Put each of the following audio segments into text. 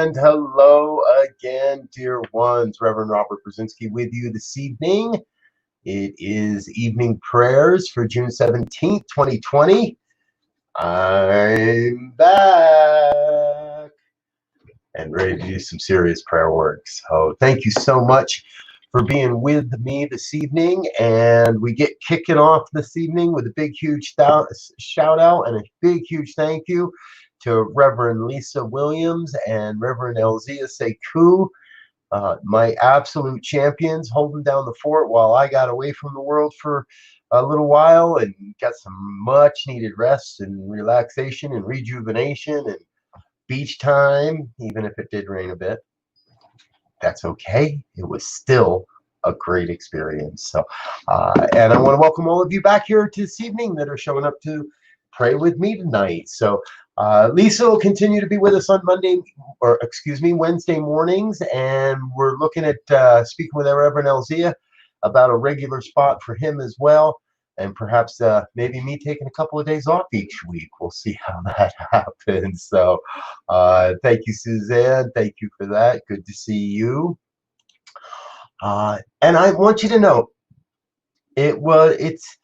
And hello again, dear ones. Reverend Robert Brzezinski with you this evening. It is evening prayers for June 17th, 2020. I'm back and ready to do some serious prayer work. So thank you so much for being with me this evening. And we get kicking off this evening with a big, huge shout out and a big, huge thank you to Reverend Lisa Williams and Reverend Elzia Sekou, my absolute champions, holding down the fort while I got away from the world for a little while and got some much needed rest and relaxation and rejuvenation and beach time, even if it did rain a bit. That's okay. It was still a great experience. So, and I want to welcome all of you back here this evening that are showing up to pray with me tonight. So, Lisa will continue to be with us on Wednesday mornings, and we're looking at speaking with our Reverend Elzia about a regular spot for him as well. And perhaps maybe me taking a couple of days off each week. We'll see how that happens. So thank you, Suzanne. Thank you for that. Good to see you. And I want you to know, it's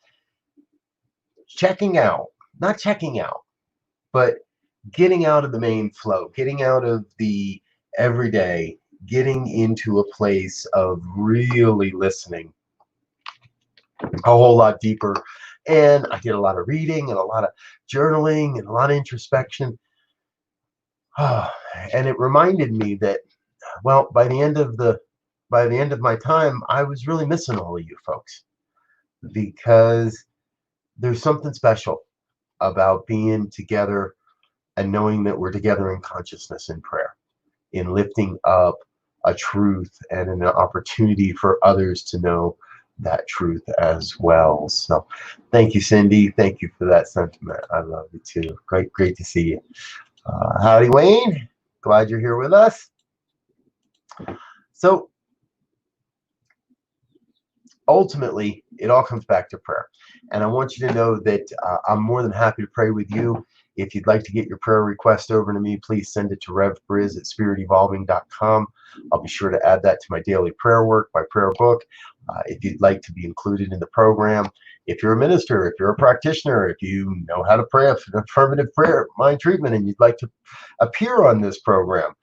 checking out, not checking out, but getting out of the main flow, getting out of the everyday, getting into a place of really listening a whole lot deeper. And I did a lot of reading and a lot of journaling and a lot of introspection. And it reminded me that, well, by the end of my time, I was really missing all of you folks, because there's something special about being together and knowing that we're together in consciousness in prayer, in lifting up a truth and an opportunity for others to know that truth as well. So thank you, Cindy. Thank you for that sentiment. I love it too. Great to see you. Howdy, Wayne. Glad you're here with us. So ultimately, it all comes back to prayer. And I want you to know that I'm more than happy to pray with you. If you'd like to get your prayer request over to me, please send it to revbriz@spiritevolving.com. I'll be sure to add that to my daily prayer work, my prayer book. If you'd like to be included in the program, if you're a minister, if you're a practitioner, if you know how to pray affirmative prayer, mind treatment, and you'd like to appear on this program,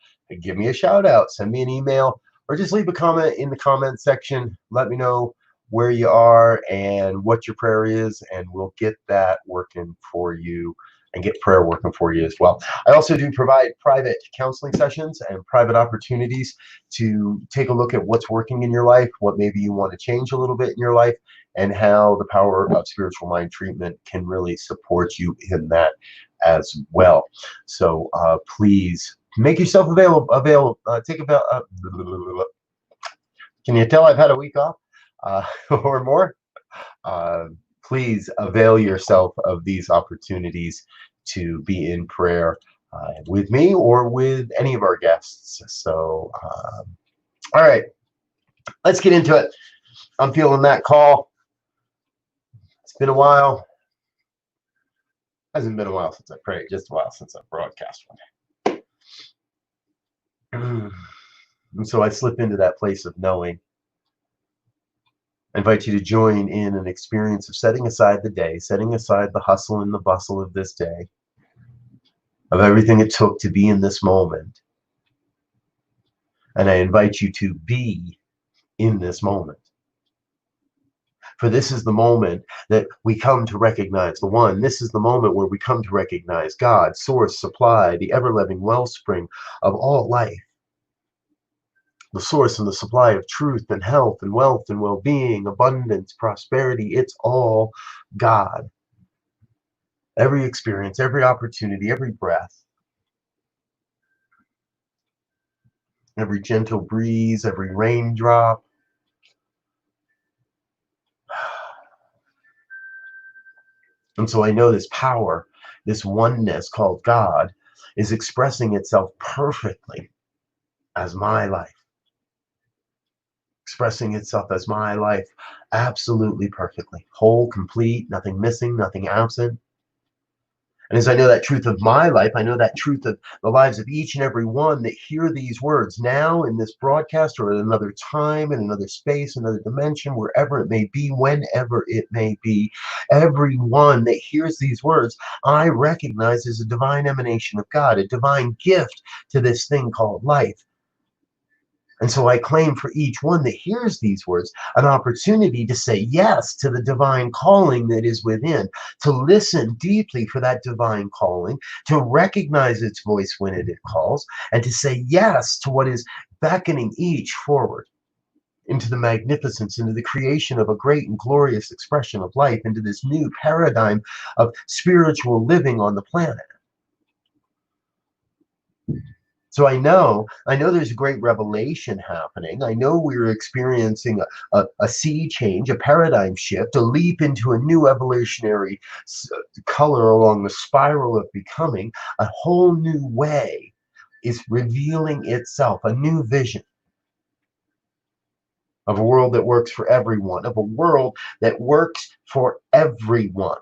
give me a shout out, send me an email, or just leave a comment in the comment section. Let me know where you are and what your prayer is, and we'll get that working for you and get prayer working for you as well. I also do provide private counseling sessions and private opportunities to take a look at what's working in your life, what maybe you want to change a little bit in your life, and how the power of spiritual mind treatment can really support you in that as well. So please make yourself available. Can you tell I've had a week off or more? Please avail yourself of these opportunities to be in prayer with me or with any of our guests. So, all right, let's get into it. I'm feeling that call. It's been a while. Hasn't been a while since I prayed, just a while since I broadcast one. And so I slip into that place of knowing. I invite you to join in an experience of setting aside the day, setting aside the hustle and the bustle of this day, of everything it took to be in this moment. And I invite you to be in this moment. For this is the moment that we come to recognize the One. This is the moment where we come to recognize God, source, supply, the ever-living wellspring of all life. The source and the supply of truth and health and wealth and well-being, abundance, prosperity, it's all God. Every experience, every opportunity, every breath, every gentle breeze, every raindrop, and so I know this power, this oneness called God, is expressing itself perfectly as my life. Expressing itself as my life absolutely perfectly. Whole, complete, nothing missing, nothing absent. And as I know that truth of my life, I know that truth of the lives of each and every one that hear these words now in this broadcast or at another time, in another space, another dimension, wherever it may be, whenever it may be. Everyone that hears these words, I recognize as a divine emanation of God, a divine gift to this thing called life. And so I claim for each one that hears these words an opportunity to say yes to the divine calling that is within, to listen deeply for that divine calling, to recognize its voice when it calls, and to say yes to what is beckoning each forward into the magnificence, into the creation of a great and glorious expression of life, into this new paradigm of spiritual living on the planet. So I know there's a great revelation happening. I know we're experiencing a sea change, a paradigm shift, a leap into a new evolutionary color along the spiral of becoming. A whole new way is revealing itself, a new vision of a world that works for everyone, of a world that works for everyone,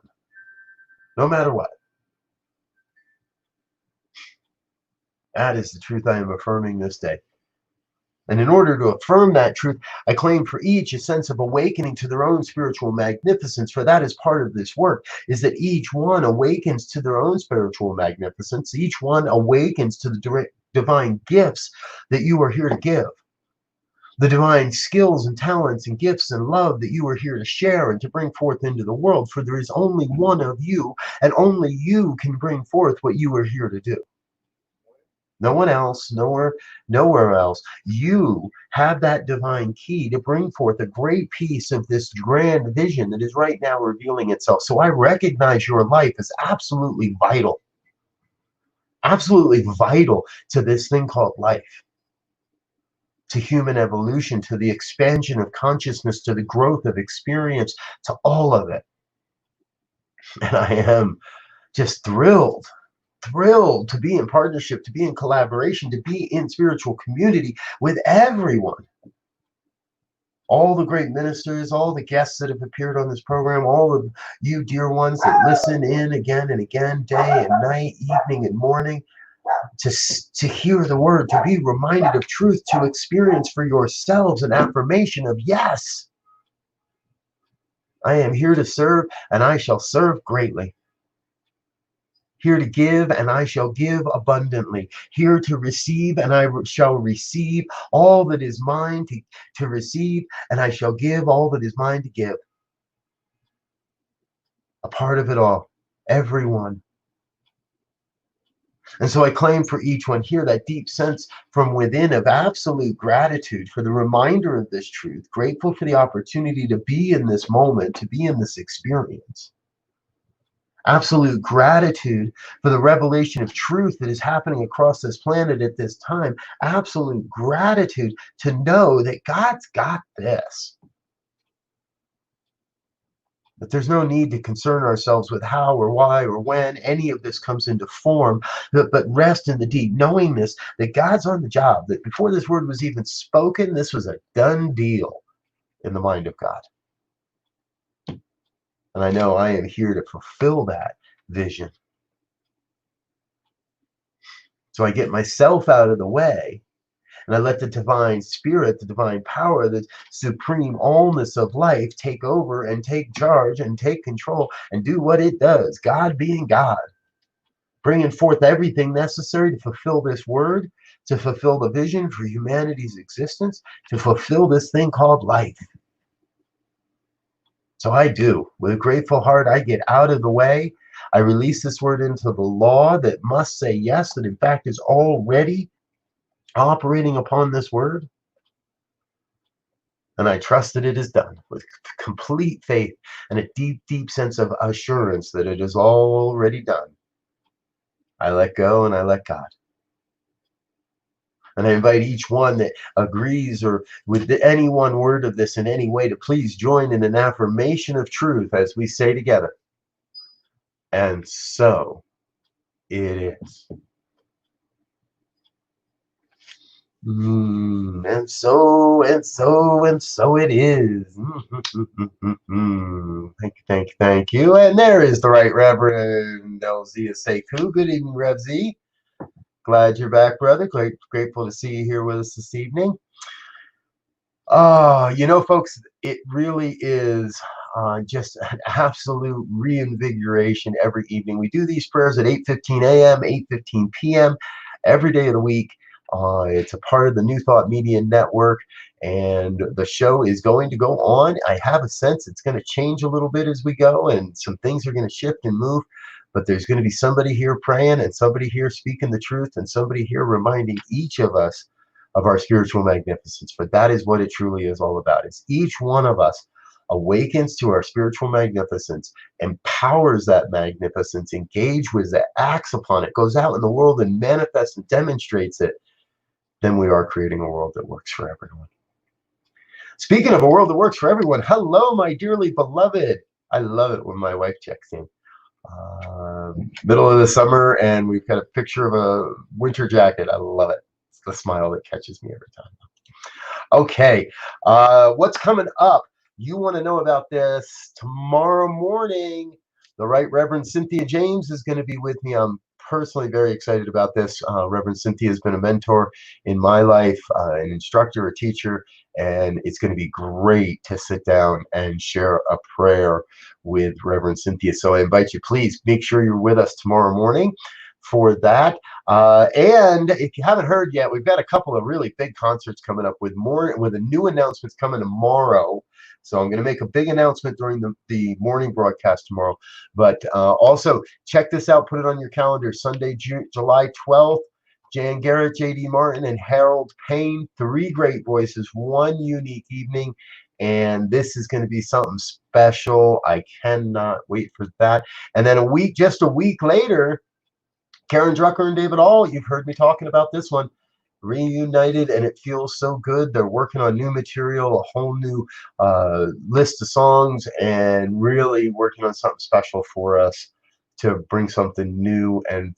no matter what. That is the truth I am affirming this day. And in order to affirm that truth, I claim for each a sense of awakening to their own spiritual magnificence, for that is part of this work, is that each one awakens to their own spiritual magnificence. Each one awakens to the divine gifts that you are here to give, the divine skills and talents and gifts and love that you are here to share and to bring forth into the world, for there is only one of you, and only you can bring forth what you are here to do. No one else, nowhere else. You have that divine key to bring forth a great piece of this grand vision that is right now revealing itself. So I recognize your life as absolutely vital to this thing called life, to human evolution, to the expansion of consciousness, to the growth of experience, to all of it. And I am just thrilled to be in partnership, to be in collaboration, to be in spiritual community with everyone. All the great ministers, all the guests that have appeared on this program, all of you dear ones that listen in again and again, day and night, evening and morning, to hear the word, to be reminded of truth, to experience for yourselves an affirmation of yes, I am here to serve and I shall serve greatly. Here to give, and I shall give abundantly. Here to receive, and I shall receive all that is mine to receive, and I shall give all that is mine to give. A part of it all, everyone. And so I claim for each one here that deep sense from within of absolute gratitude for the reminder of this truth, grateful for the opportunity to be in this moment, to be in this experience. Absolute gratitude for the revelation of truth that is happening across this planet at this time. Absolute gratitude to know that God's got this. That there's no need to concern ourselves with how or why or when any of this comes into form, but rest in the deep knowingness that God's on the job, that before this word was even spoken, this was a done deal in the mind of God. And I know I am here to fulfill that vision. So I get myself out of the way and I let the divine spirit, the divine power, the supreme allness of life take over and take charge and take control and do what it does. God being God, bringing forth everything necessary to fulfill this word, to fulfill the vision for humanity's existence, to fulfill this thing called life. So I do. With a grateful heart, I get out of the way. I release this word into the law that must say yes, that in fact is already operating upon this word. And I trust that it is done with complete faith and a deep, deep sense of assurance that it is already done. I let go and I let God. And I invite each one that agrees or with any one word of this in any way to please join in an affirmation of truth as we say together. And so it is. And so it is. Thank you, thank you, thank you. And there is the Right Reverend Elzia Sekou. Good evening, Rev Z. Glad you're back, brother. Grateful to see you here with us this evening. Folks, it really is just an absolute reinvigoration every evening. We do these prayers at 8:15 a.m., 8:15 p.m. every day of the week. It's a part of the New Thought Media Network, and the show is going to go on. I have a sense it's going to change a little bit as we go, and some things are going to shift and move. But there's going to be somebody here praying, and somebody here speaking the truth, and somebody here reminding each of us of our spiritual magnificence. For that is what it truly is all about. It's each one of us awakens to our spiritual magnificence, empowers that magnificence, engages with it, acts upon it, goes out in the world and manifests and demonstrates it. Then we are creating a world that works for everyone. Speaking of a world that works for everyone, hello, my dearly beloved. I love it when my wife checks in. Middle of the summer, and we've got a picture of a winter jacket. I love it. It's the smile that catches me every time. Okay, what's coming up? You want to know about this tomorrow morning. The Right Reverend Cynthia James is going to be with me. I'm personally very excited about this. Reverend Cynthia has been a mentor in my life, an instructor, a teacher, and it's going to be great to sit down and share a prayer with Reverend Cynthia. So I invite you, please make sure you're with us tomorrow morning for that. And if you haven't heard yet, we've got a couple of really big concerts coming up with the new announcements coming tomorrow. So I'm going to make a big announcement during the morning broadcast tomorrow. But also check this out, put it on your calendar. Sunday, July 12th, Jan Garrett, J.D. Martin, and Harold Payne. 3 great voices, 1 unique evening. And this is going to be something special. I cannot wait for that. And then just a week later, Karen Drucker and David All, you've heard me talking about this one, reunited, and it feels so good. They're working on new material, a whole new list of songs, and really working on something special for us to bring something new and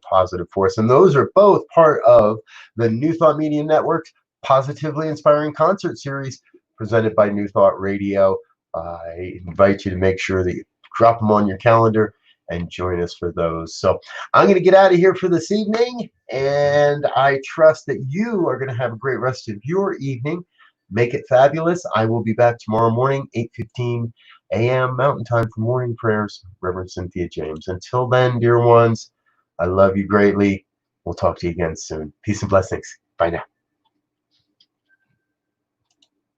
positive for us. And those are both part of the New Thought Media Network's Positively Inspiring Concert Series presented by New Thought Radio. I invite you to make sure that you drop them on your calendar and join us for those. So I'm going to get out of here for this evening, and I trust that you are going to have a great rest of your evening. Make it fabulous. I will be back tomorrow morning, 8:15 a.m. Mountain Time for morning prayers. Reverend Cynthia James. Until then, dear ones, I love you greatly. We'll talk to you again soon. Peace and blessings. Bye now.